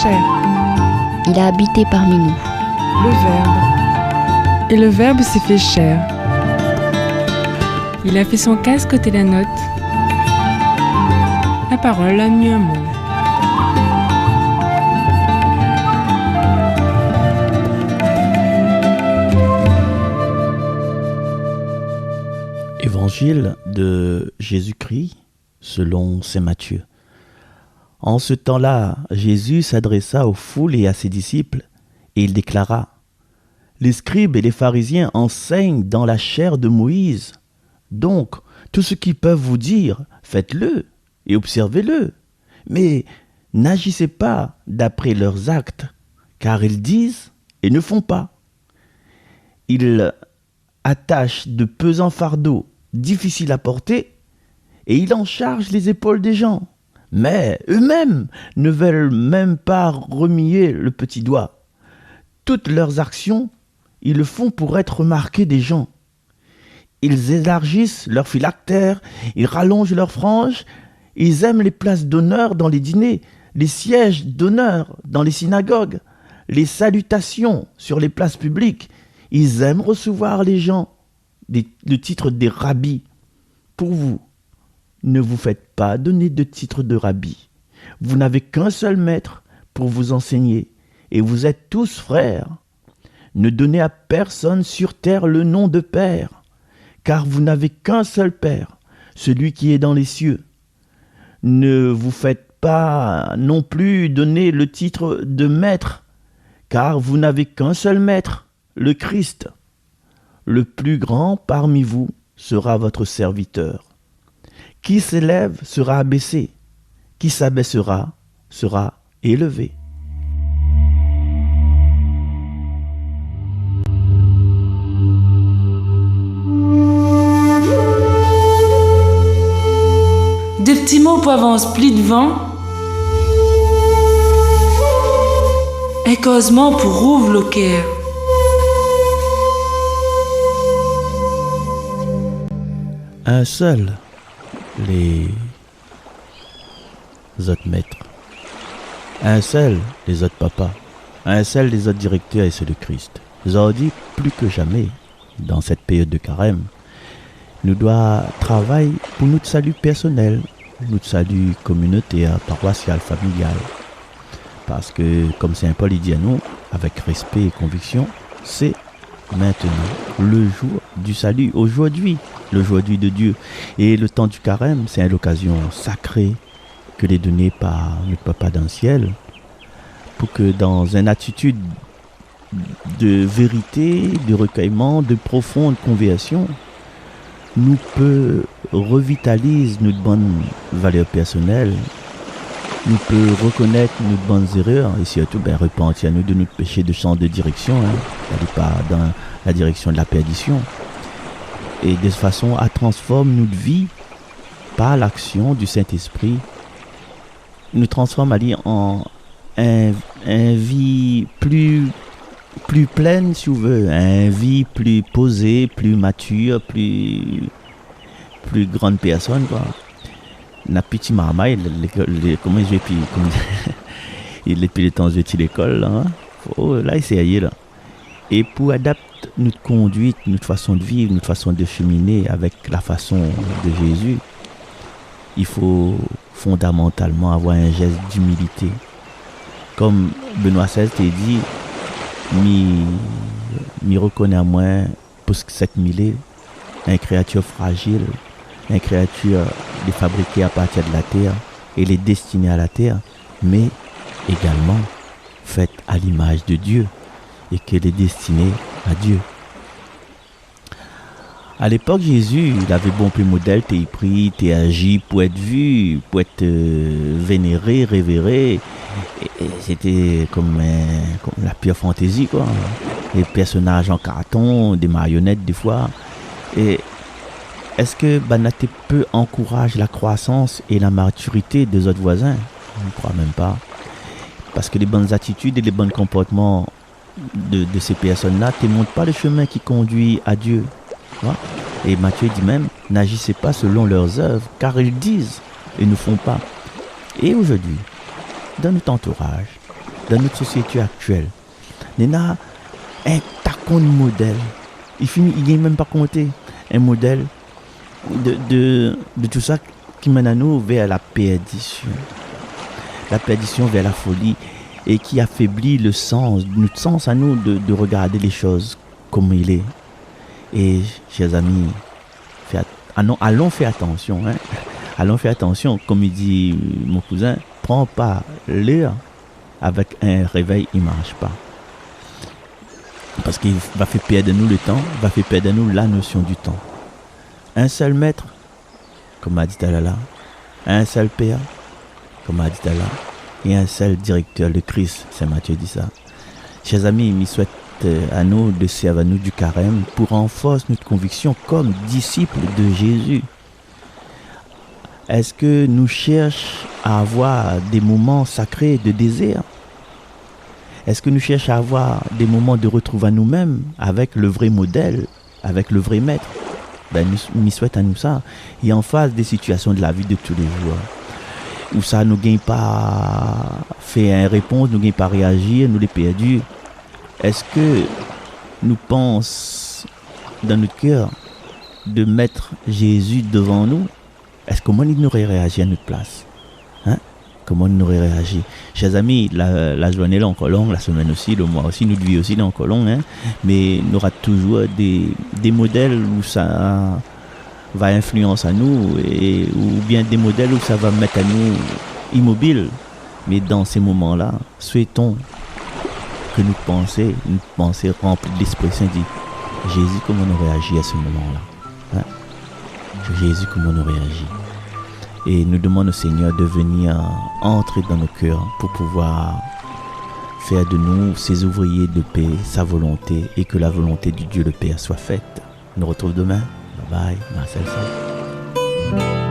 chair. Il a habité parmi nous. Le Verbe. Et le Verbe s'est fait chair. Il a fait son casque côté la note. La parole a mis un mot. Évangile de Jésus-Christ selon saint Matthieu. En ce temps-là, Jésus s'adressa aux foules et à ses disciples, et il déclara : les scribes et les pharisiens enseignent dans la chair de Moïse. Donc, tout ce qu'ils peuvent vous dire, faites-le et observez-le. Mais n'agissez pas d'après leurs actes, car ils disent et ne font pas. Ils attachent de pesants fardeaux difficiles à porter et ils en chargent les épaules des gens. Mais eux-mêmes ne veulent même pas remuer le petit doigt. Toutes leurs actions, ils le font pour être remarqués des gens. Ils élargissent leurs phylactères, ils rallongent leurs franges, ils aiment les places d'honneur dans les dîners, les sièges d'honneur dans les synagogues, les salutations sur les places publiques. Ils aiment recevoir les gens, le titre des rabbis. Pour vous, ne vous faites pas donner de titre de rabbi. Vous n'avez qu'un seul maître pour vous enseigner, et vous êtes tous frères. Ne donnez à personne sur terre le nom de Père, car vous n'avez qu'un seul Père, celui qui est dans les cieux. Ne vous faites pas non plus donner le titre de Maître, car vous n'avez qu'un seul Maître, le Christ. Le plus grand parmi vous sera votre serviteur. Qui s'élève sera abaissé, qui s'abaissera sera élevé. Des petits mots pour avancer plus devant. Un causement pour rouvre le cœur. Un seul, les autres maîtres. Un seul, les autres papas. Un seul, les autres directeurs, et c'est le Christ. Je leur dis plus que jamais, dans cette période de carême, nous doit travailler pour notre salut personnel, notre salut communautaire, paroissial, familial. Parce que, comme Saint Paul dit à nous, avec respect et conviction, c'est maintenant le jour du salut, aujourd'hui, le jour de Dieu. Et le temps du carême, c'est l'occasion sacrée que les donnée par notre Papa dans le ciel, pour que dans une attitude de vérité, de recueillement, de profonde conversion, nous peut revitaliser notre bonne valeur personnelle, nous peut reconnaître nos bonnes erreurs et surtout repentir nous de notre péché de champ de direction, d'aller pas dans la direction de la perdition. Et de cette façon, à transforme notre vie par l'action du Saint-Esprit, nous transforme en une vie plus pleine, si vous voulez, une vie plus posée, plus mature, plus grande personne, quoi. Na petit marmaille, comment je vais puis depuis le temps je vais l'école là, là essayer là. Et pour adapter notre conduite, notre façon de vivre, notre façon de cheminer avec la façon de Jésus, il faut fondamentalement avoir un geste d'humilité. Comme Benoît XVI t'a dit, m'y reconnaît à moi pour ce que c'est une créature fragile, une créature fabriquée à partir de la terre, elle est destinée à la terre, mais également faite à l'image de Dieu et qu'elle est destinée à Dieu. À l'époque, Jésus, il avait bon plus modèle, t'es pris, t'es agi pour être vu, pour être vénéré, révéré. Et c'était comme la pure fantaisie, quoi. Des personnages en carton, des marionnettes des fois. Et est-ce que Banaté peut encourager la croissance et la maturité des autres voisins? Je ne crois même pas. Parce que les bonnes attitudes et les bons comportements de ces personnes-là ne te montrent pas le chemin qui conduit à Dieu. Et Matthieu dit même, n'agissez pas selon leurs œuvres, car ils disent et ne font pas. Et aujourd'hui, dans notre entourage, dans notre société actuelle. Il y a un tacon de modèle. Il n'est même pas compté. Un modèle de tout ça qui mène à nous vers la perdition. La perdition vers la folie et qui affaiblit notre sens à nous de regarder les choses comme il est. Et, chers amis, allons faire attention. Hein? Allons faire attention. Comme il dit mon cousin, prends pas l'heure avec un réveil, il ne marche pas. Parce qu'il va faire perdre nous le temps, va faire perdre nous la notion du temps. Un seul maître, comme a dit Talala, un seul père, comme a dit Talala, et un seul directeur, le Christ, Saint Matthieu dit ça. Chers amis, il souhaite à nous de servir à nous du carême pour renforcer notre conviction comme disciples de Jésus. Est-ce que nous cherchons à avoir des moments sacrés de désert? Est-ce que nous cherchons à avoir des moments de retrouver à nous-mêmes avec le vrai modèle, avec le vrai maître? Nous souhaitons à nous ça. Et en face des situations de la vie de tous les jours, où ça nous gagne pas fait une réponse, nous gagne pas réagir, nous les perdus. Est-ce que nous pensons dans notre cœur de mettre Jésus devant nous? Est-ce comment il aurait réagi à notre place? Comment il aurait réagi? Chers amis, la journée là encore longue, la semaine aussi, le mois aussi, notre vie aussi là encore longue, hein? Mais il y aura toujours des modèles où ça va influencer à nous, ou bien des modèles où ça va mettre à nous immobiles. Mais dans ces moments-là, souhaitons que nous pensions remplis de l'Esprit Saint, dit Jésus, comment on aurait agi à ce moment-là? Jésus, comment on aurait agi? Et nous demandons au Seigneur de venir entrer dans nos cœurs pour pouvoir faire de nous ses ouvriers de paix, sa volonté, et que la volonté du Dieu le Père soit faite. On nous retrouve demain. Bye bye, Marcel Saint.